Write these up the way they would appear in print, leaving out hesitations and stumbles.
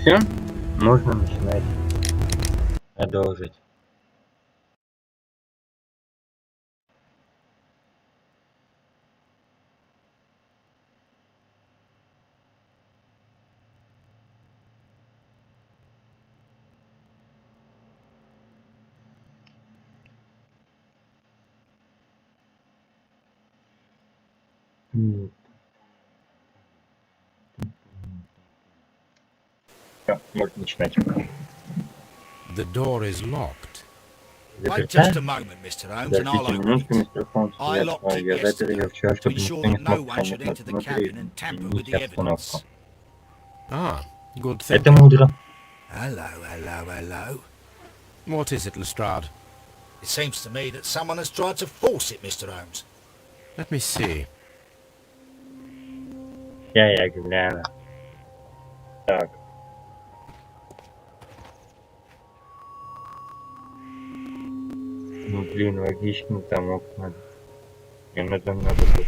Все, можно начинать продолжить. Все, можно начинать. The door is locked. Wait just a moment, Mr. Holmes, and I'll Подождите open минутку, it. мистер Холмс. I locked it Я запер ее yesterday вчера, to чтобы ensure никто не that no смог one should проникнуть enter the внутрь cabin and и tamper with нести the обстановку. evidence. Ah, good Это thinking. мудро. Hello. What is it, Lestrade? It seems to me that someone has tried to force it, Mr. Holmes. Let me see. Я гляну. Так. Ну блин, логично, там окна. Мне надо тут.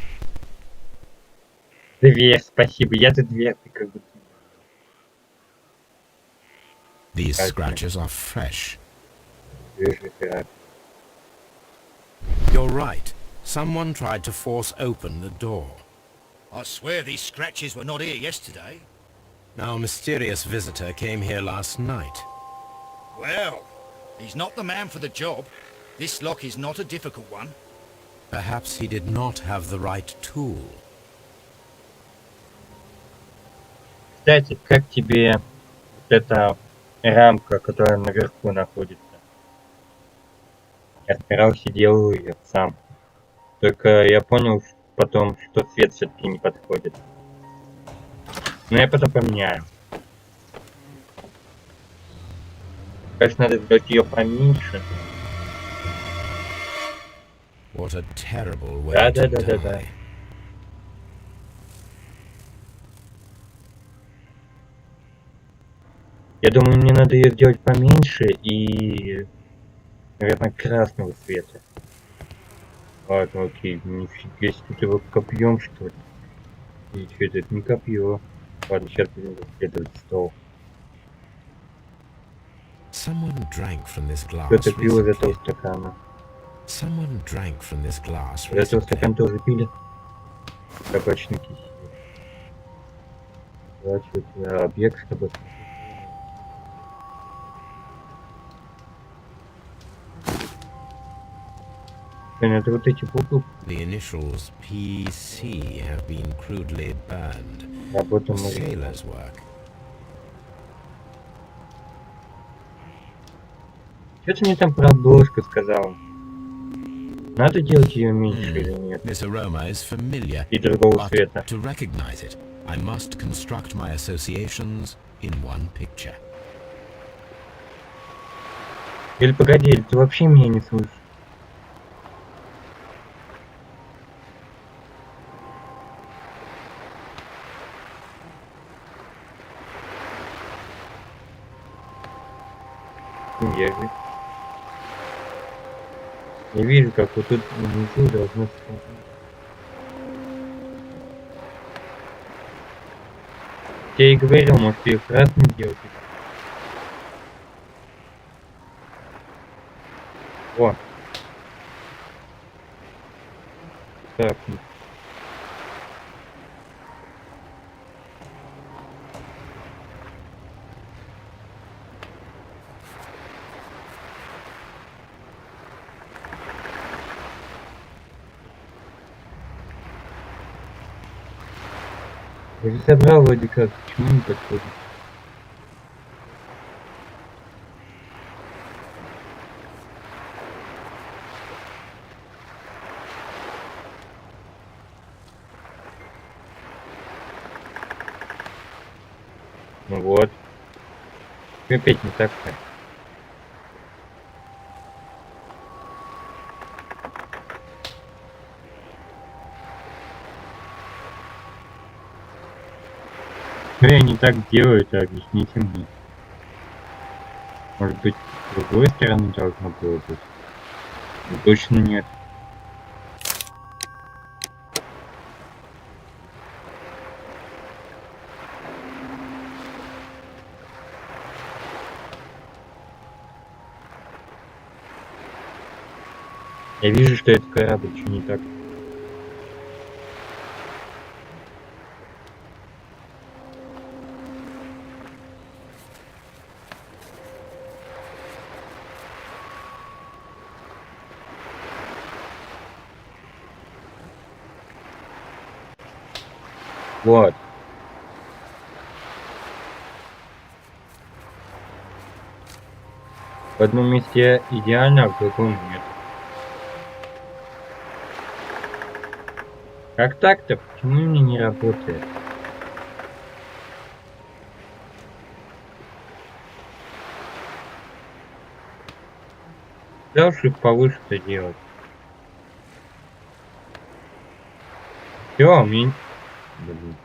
Дверь, спасибо. Я-то дверь, ты как бы... These scratches are fresh. Дверь запирать. You're right. Someone tried to force open the door. I swear these scratches were not here yesterday. Our mysterious visitor came here last night. Well, he's not the man for the job. This lock is not a difficult one. Perhaps he did not have the right tool. Кстати, как тебе вот эта рамка, которая наверху находится? Я старался, делаю ее сам. Только я понял потом, что цвет все-таки не подходит. Но я потом поменяю. Конечно, надо сделать ее поменьше. What a terrible way to die. Я думаю, мне надо ее сделать поменьше и, наверное, красного цвета. Ладно, окей, нифига себе, тут его копьем, что ли? И что это не копье. Ладно, сейчас будем расследовать стол. Someone drank from this glass Кто-то пил из recently. этого стакана. Someone drank from this glass Из этого recently. стакана тоже пили. Табачный кисель. Сворачивать объект, чтобы... Это вот эти буквы. The initials PC have been crudely burned. Работа Sailor's work. Что ты мне там про обложку сказал? Надо делать ее меньше или нет? This aroma is familiar. И другого But цвета. to recognize it, I must construct my associations in one picture. Или погоди, ты вообще меня не слышишь? Я вижу, как вот тут внизу должно стоять. Я и говорил, может ее красным делать. О. Так. Я же собрал вроде как, почему не подходит? Ну вот. Опять не так-то. Что я не так делаю, это объясните мне. Может быть, с другой стороны должно было быть? Но точно нет. Я вижу, что этот корабль что не так. Вот. В одном месте идеально, а в другом нет. Как так-то? Почему мне не работает? Да уж их повыше-то делать. Все, мне... Блин.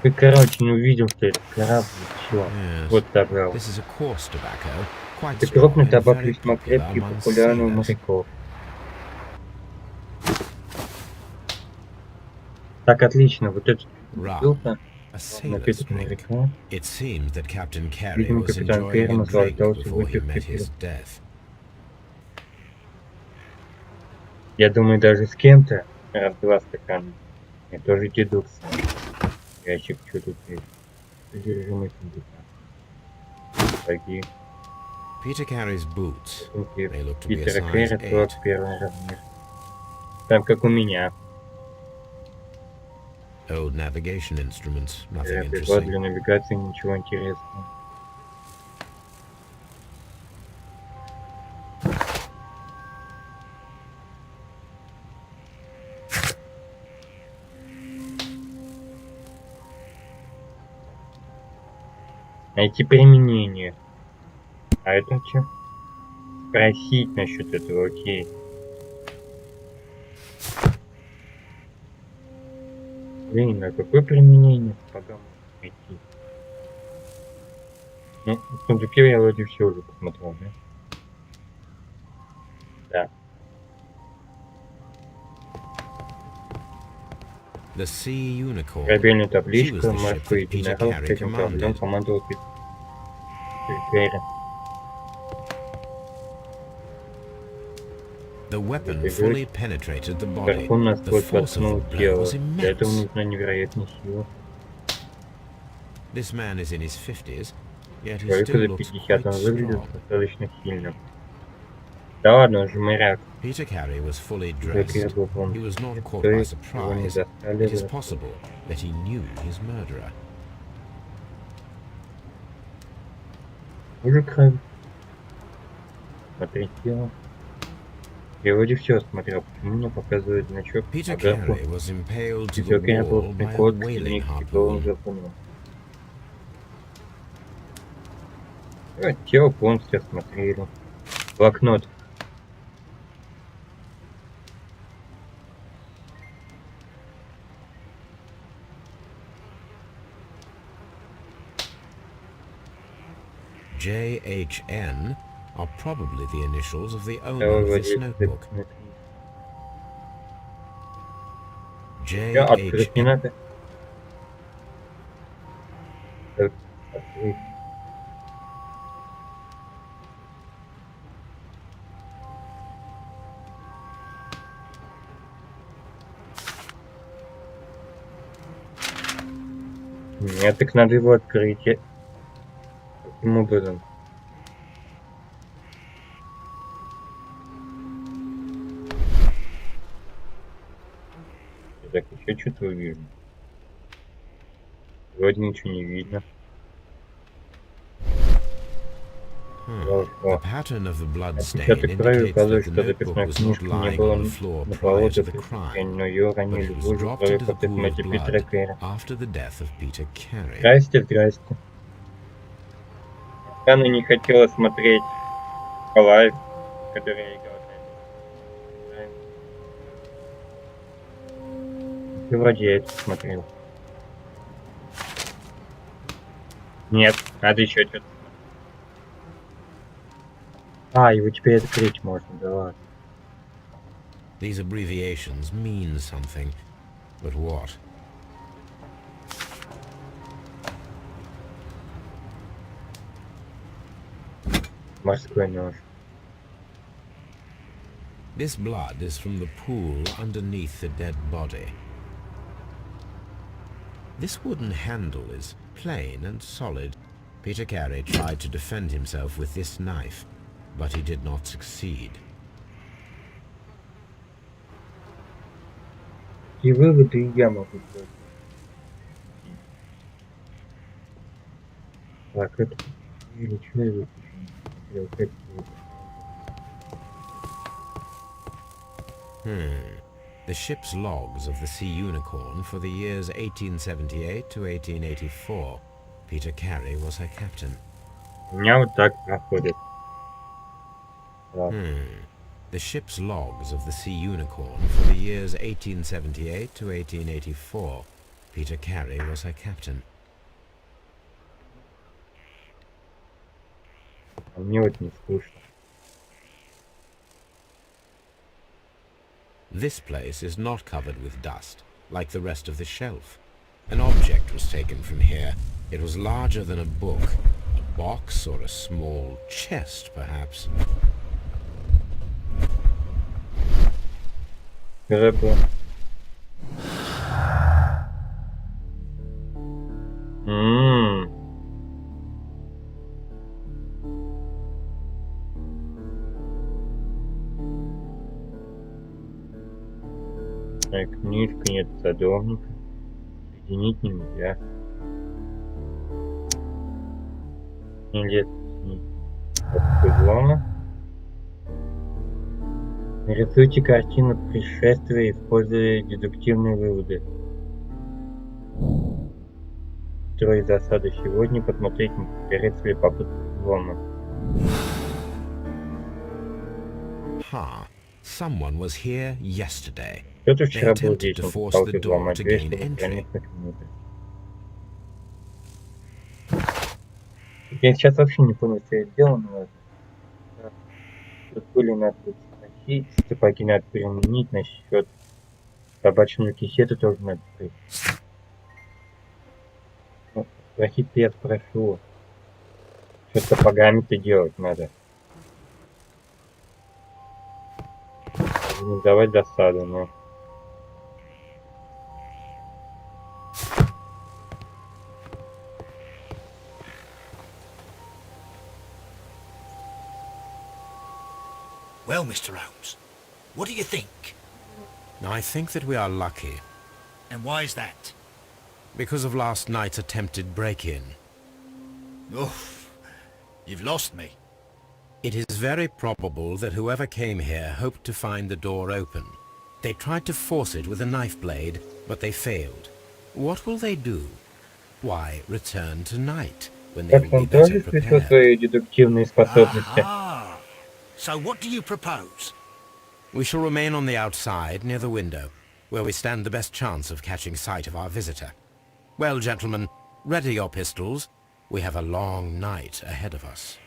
Ты, короче, не увидел, что это корабль, все. Вот добрал. This is a coarse tobacco, quite Это strong крупный and табак very весьма popular крепкий и among популярный у sailors. моряков. Так, отлично. Вот этот Rum, бутылка, a sailor's напиток drink. моряка. It seems that Captain Carey Видимо, was капитан enjoying Керри a drink наслаждался before he выпивкой met his перед... death. Я думаю, даже с кем-то раз-два стакана. Я тоже дедукс. Ящик, что тут есть? Содержимое сундука. Сапоги. Peter Carey's boots. Сумки They look to be a Питера size Керри, 8. 41 размер. Там как у меня. Old navigation instruments, nothing Прибор interesting. для навигации, ничего интересного. Найти применение. А это что? Спросить насчет этого, окей. Блин, а какое применение сапогам найти? Ну, в сундуке я вроде все уже посмотрел, да? Да. The Sea Unicorn. Корабельная She was табличка, the ship морской that Peter единорог, с Carey этим кораблем commanded. командовал Питер Керри. The weapon fully penetrated the body. Гарпун The насквозь force of воткнул the blow тело. was Для этого immense. нужна невероятная сила. This man is in his 50s, yet he Человеку still за looks 50 quite он выглядит strong. достаточно сильным. Да ладно, он же моряк. Peter Carey was fully Питер Керри dressed. был He was not полностью caught by одет, его не surprise. застали It is врасплох. possible that he knew his murderer. Мужик храбрый. Смотри тело. Я вроде все смотрел, почему мне показывает значок Peter огарку. Carey was impaled to Питер the Керри был wall by a приколот к whaling стене китовым harpoon. гарпуном. Тело полностью осмотрели. Блокнот. JHN are probably the initials of the owner Второй of this владелец notebook. записной книги. Всё, открыть не JHN. надо. Так, открыть. Нет, так надо его открыть. Каким образом? Так, еще что-то увижу. Вроде ничего не видно. The pattern of the blood stain Отпечаток крови indicates that указывает, the что notebook записная was not книжка не lying была on the floor на полу prior до to the преступления, crime, но ее but ранили it в was лужу dropped крови into the под pool of смерти Питера blood Керри. after the death of Peter Carey. Здрасте, здрасте. Она не хотела смотреть лайв, который я играл. И вроде я это смотрел. Нет, надо еще что-то. А, его теперь открыть можно, да ладно. These abbreviations mean something, but what? Морской нож. This blood is from the pool underneath the dead body. This wooden handle is plain and solid. Peter Carey tried to defend himself with this knife, but he did not succeed. И выводы я могу сделать. Так, это... Или что я выпущу? The ship's logs of the Sea Unicorn for the years 1878 to 1884. Peter Carey was her captain. У меня вот так проходит. The ship's logs of the Sea Unicorn for the years 1878 to 1884. Peter Carey was her captain. А мне вот не скучно. This place is not covered with dust, like the rest of the shelf. An object was taken from here. It was larger than a book. A box or a small chest, perhaps. Рыба. Книжка, нет садовника. Соединить нельзя. Нет, взлома. Нарисуйте картину пришествия, используя дедуктивные выводы. Строить засаду сегодня, посмотреть, не повторится ли попытка взлома. Someone was here yesterday. Кто-то вчера был здесь, он пытался взломать дверь, чтобы сохранить документы. Я сейчас вообще не понял, что я сделал, но тут были надо спросить, сапоги надо применить, насчет табачного кисета тоже надо спросить. Ну, спросить-то я спрошу. Что с сапогами-то делать надо? Не давать досаду, но... Well, Mr. Holmes, what do you think? I think that we are lucky. And why is that? Because of last night's attempted break-in. Oof, you've lost me. It is very probable that whoever came here hoped to find the door open. They tried to force it with a knife blade, but they failed. What will they do? Why return tonight, when they will be better prepared? Свои дедуктивные способности. Aha. So what do you propose? We shall remain on the outside, near the window, where we stand the best chance of catching sight of our visitor. Well, gentlemen, ready your pistols. We have a long night ahead of us.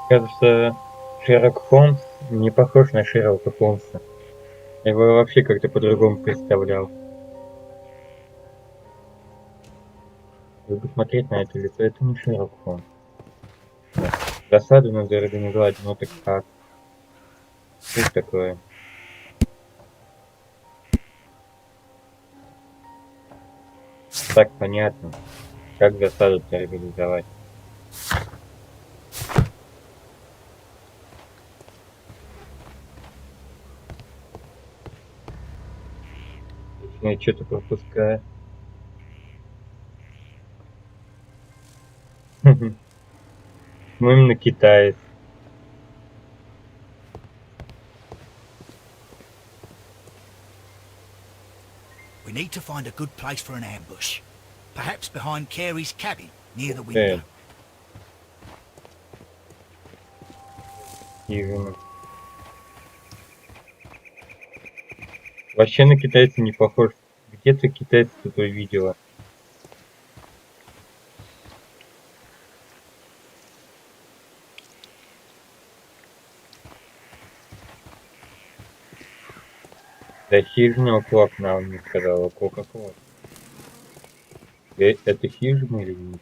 Кажется, Шерлок Холмс не похож на Шерлока Холмса. Я его вообще как-то по-другому представлял. Если посмотреть на это лицо, это не Шерлок Холмс. Досаду надо организовать, ну так как? Что это такое? Так понятно. Как засаду-то организовать? Я что-то пропускаю. Ну именно китаец. We need to find a good place for an ambush. Perhaps behind Carey's cabin, near the window. Именно. Вообще на китайца не похож. Где-то китайца тут увидела. Да хижина около окна, он мне сказал, около какого. Это хижина или нет?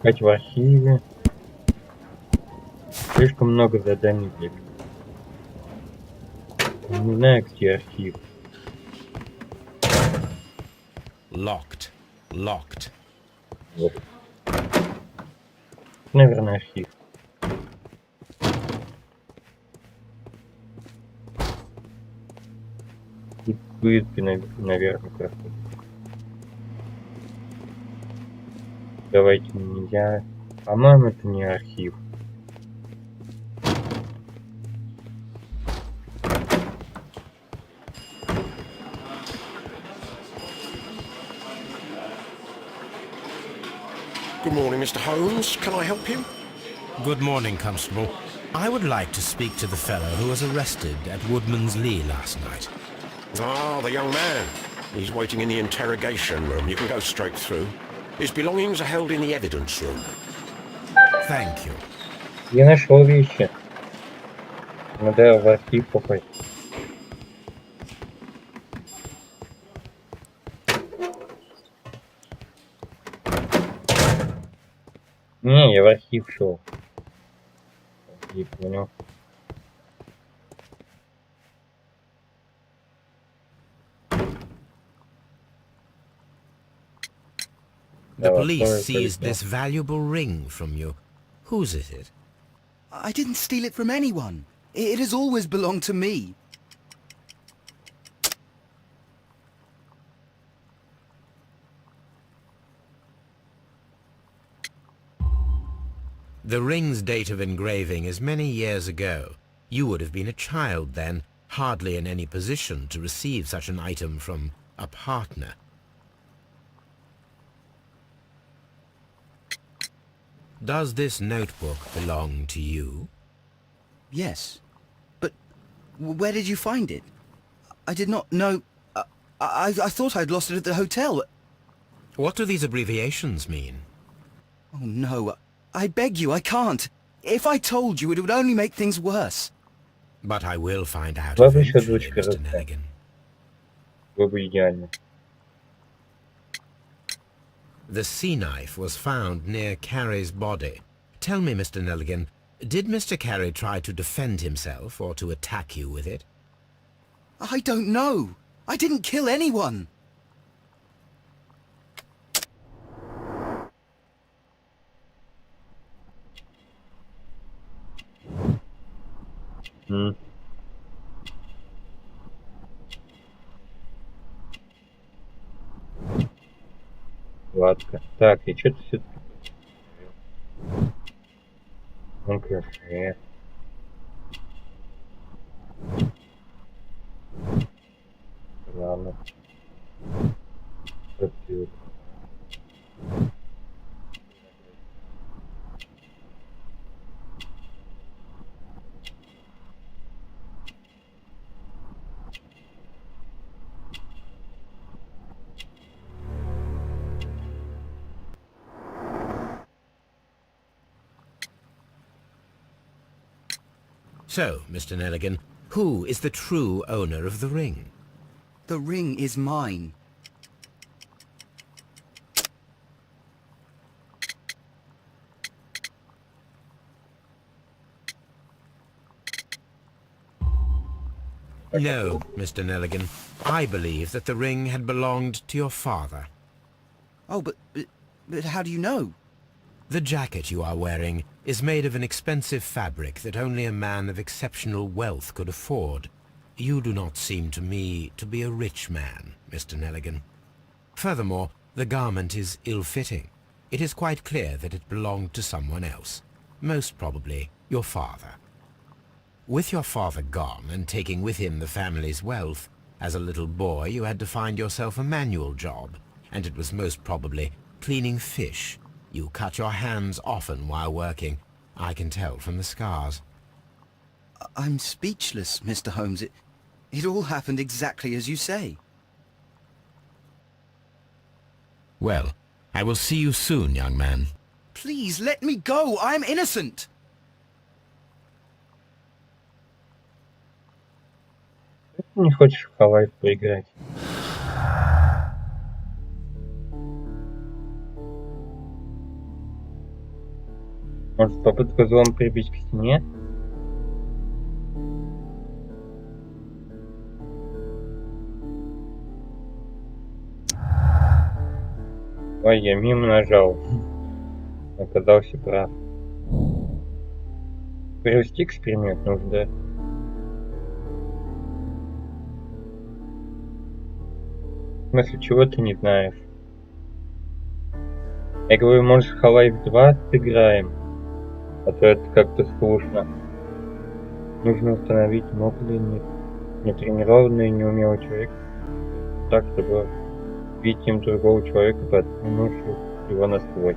Искать в архиве. Слишком много заданий для меня. Не знаю, где архив. Locked. Locked. Вот. Наверное, архив. Тут пытки, наверное, проходят. Давайте нельзя. По-моему, это не архив. Good morning, Mr. Holmes. Can I help you? Good morning, Constable. I would like to speak to the fellow who was arrested at Woodman's Lee last night. Ah, the young man. He's waiting in the interrogation room. You can go straight through. His belongings are held in the evidence room. Thank you. Я нашел вещи. Надо в архив попасть. Не, я в архив шел. Не понял. The police seized this valuable ring from you. Whose is it? I didn't steal it from anyone. It has always belonged to me. The ring's date of engraving is many years ago. You would have been a child then, hardly in any position to receive such an item from a partner. Does this notebook belong to you? Yes. But where did you find it? I did not know... I thought I'd lost it at the hotel. What do these abbreviations mean? Oh no, I beg you, I can't. If I told you, it would only make things worse. But I will find out Была бы еще eventually, дочка Mr. росла. Nelligan. Было бы идеально. The sea knife was found near Carey's body. Tell me, Mr. Nelligan, did Mr. Carey try to defend himself or to attack you with it? I don't know. I didn't kill anyone. Ладно. Так, и что-то все-таки... Он красивый. Ладно. Красиво. So, Mr. Nelligan, who is the true owner of the ring? The ring is mine. No, Mr. Nelligan. I believe that the ring had belonged to your father. Oh, but how do you know? The jacket you are wearing is made of an expensive fabric that only a man of exceptional wealth could afford. You do not seem to me to be a rich man, Mr. Nelligan. Furthermore, the garment is ill-fitting. It is quite clear that it belonged to someone else, most probably your father. With your father gone and taking with him the family's wealth, as a little boy you had to find yourself a manual job, and it was most probably cleaning fish. You cut your hands often while working. I can tell from the scars. I'm speechless, Mr. Holmes. It all happened exactly as you say. Well, I will see you soon, young man. Please, let me go. I'm innocent. Ты не хочешь в Халайф поиграть? Может, попытка взлома прибить к стене? Ой, я мимо нажал. Оказался прав. Провести эксперимент нужно, да? В смысле, чего ты не знаешь? Я говорю, может, Half-Life 2 сыграем? А то это как-то скучно. Нужно установить, мог ли нетренированный, неумелый человек так, чтобы видеть им другого человека, проткнувшего его насквозь.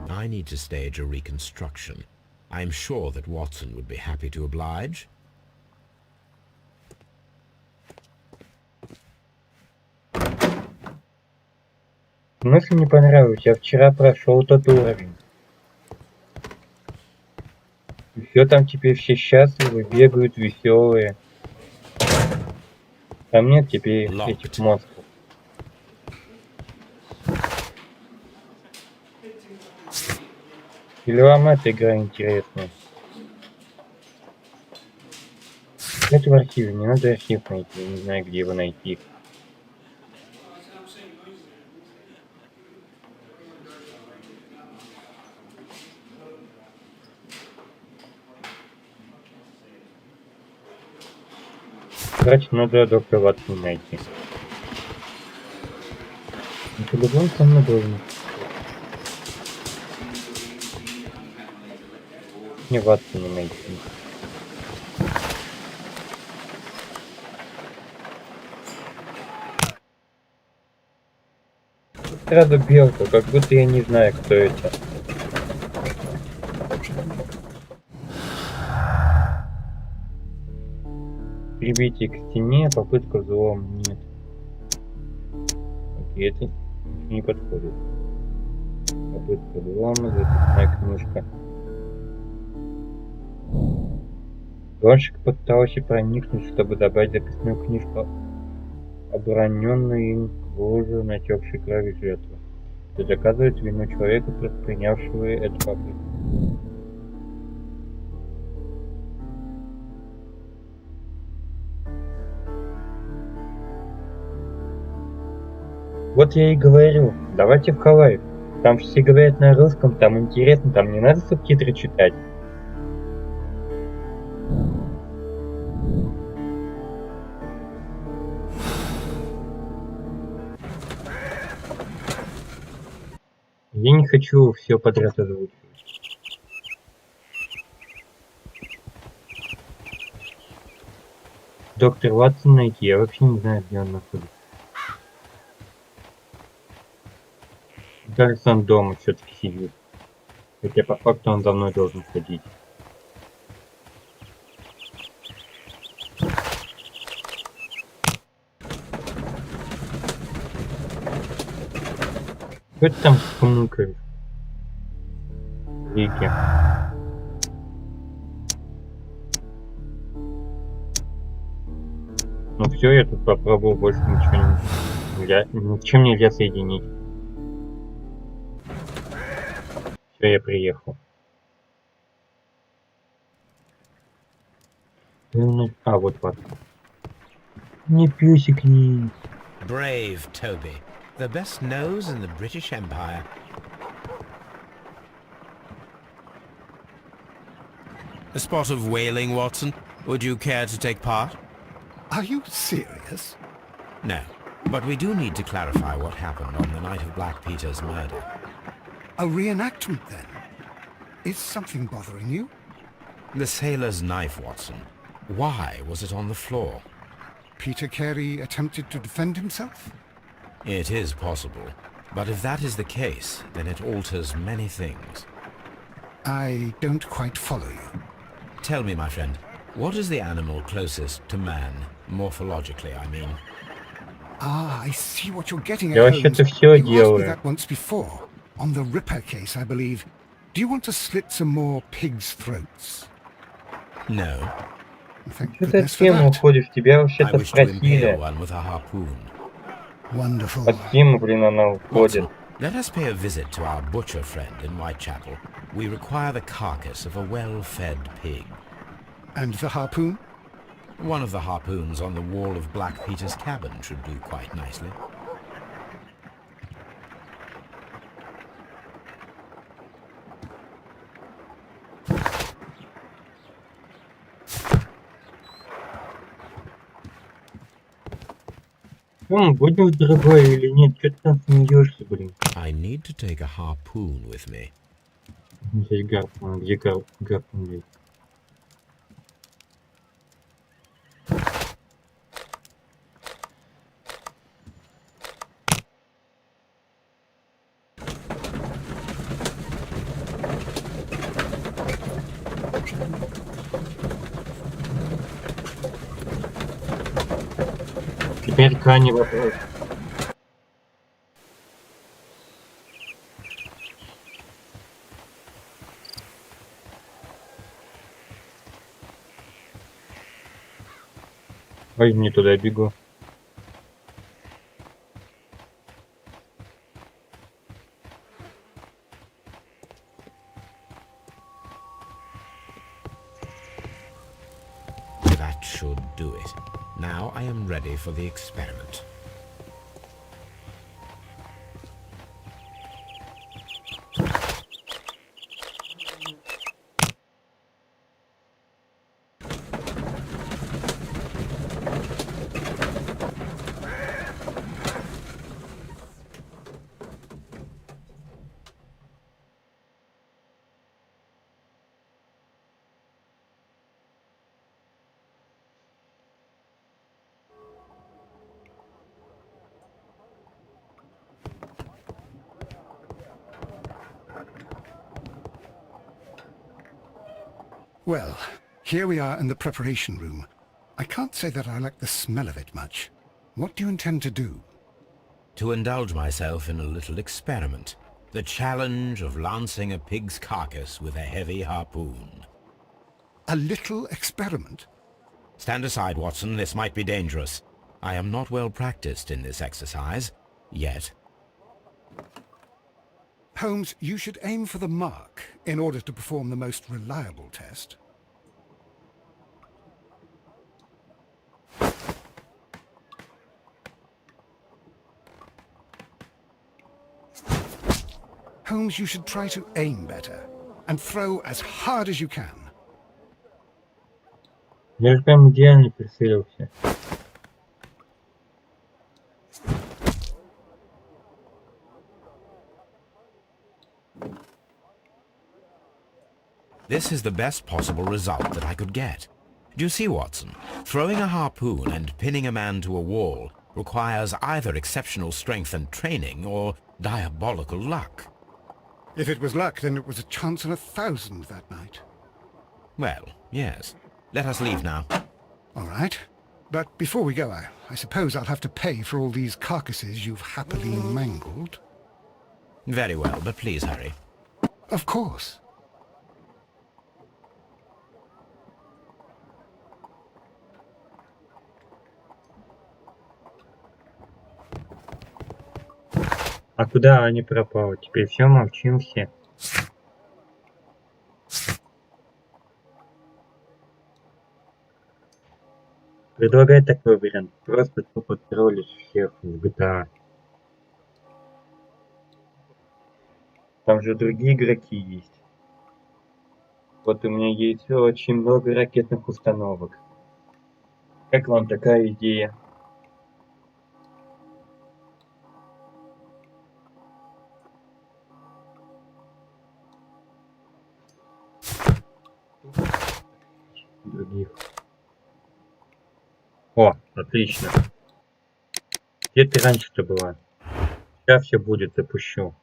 I need to stage a reconstruction. I'm sure that Watson would be happy to oblige. Мысль не понравилась. Я вчера прошел тот уровень. И все там теперь все счастливы, бегают, веселые. Там нет теперь этих монстров. Или вам эта игра интересная? Это в архиве, не надо архив найти, я не знаю, где его найти. Короче, надо доктора Ватсона найти. Но по-любому со мной должен. Не Ватсона найти. Сразу белка, как будто я не знаю, кто это. Прибитие к стене, попытка взлома. Нет. Окей, это не подходит. Попытка взлома, записная книжка. Гонщик пытался проникнуть, чтобы добавить записную книжку, обороненную им к луже натекшей крови жертвы. Это доказывает вину человека, предпринявшего эту попытку. Вот я и говорю, давайте в Half-Life. Там все говорят на русском, там интересно, там не надо субтитры читать. Я не хочу все подряд озвучивать. Доктор Ватсон найти, я вообще не знаю, где он находится. Кажется, он дома все-таки сидит. Хотя по факту он за мной должен ходить. Что ты там хмыкаешь? Вики. Ну все, я тут попробовал, больше ничем нельзя соединить. Все, я приехал. А, вот. Не песик есть. Brave Toby, the best nose in the British Empire. A spot of whaling, Watson. Would you care to take part? Are you serious? No, but we do need to clarify what happened on the night of Black Peter's murder. A reenactment, then? Is something bothering you? The sailor's knife, Watson. Why was it on the floor? Peter Carey attempted to defend himself? It is possible. But if that is the case, then it alters many things. I don't quite follow you. Tell me, my friend, what is the animal closest to man, morphologically, I mean? Ah, I see what you're getting at, Я Holmes. вообще-то все You asked me делаю. that once before, on the Ripper case, I believe. Do you want to slit some more pigs' throats? No. Thank Что за goodness for тему that. уходишь? Тебя I вообще-то wish to impale спросили. one with a harpoon. Wonderful. Под тему, блин, она уходит. Watson, Let us pay a visit to our butcher friend in Whitechapel. We require the carcass of a well-fed pig. And the harpoon? One of the harpoons on the wall of Black Peter's cabin should do quite nicely. Будем дорогой или нет? Что ты там смеешься, блин? I need to take a harpoon with me. Здесь гарпун, где гарпун здесь? Теперь крайний вопрос. Ой, не туда бегу. That should do it. Now I am ready for the experiment. Well, here we are in the preparation room. I can't say that I like the smell of it much. What do you intend to do? To indulge myself in a little experiment. The challenge of lancing a pig's carcass with a heavy harpoon. A little experiment? Stand aside, Watson. This might be dangerous. I am not well practiced in this exercise. Yet. Holmes, you should aim for the mark in order to perform the most reliable test. Holmes, you should try to aim better and throw as hard as you can. Я же прям идеально прицелился. This is the best possible result that I could get. Do you see, Watson? Throwing a harpoon and pinning a man to a wall requires either exceptional strength and training or diabolical luck. If it was luck, then it was a chance in 1,000 that night. Well, yes. Let us leave now. All right. But before we go, I suppose I'll have to pay for all these carcasses you've happily mangled. Very well, but please hurry. Of course. А куда они пропали? Теперь все, молчим все. Предлагаю такой вариант. Просто тупо троллить всех в GTA. Там же другие игроки есть. Вот у меня есть очень много ракетных установок. Как вам такая идея? Других. О, отлично. Где ты раньше-то была? Сейчас все будет, запущу.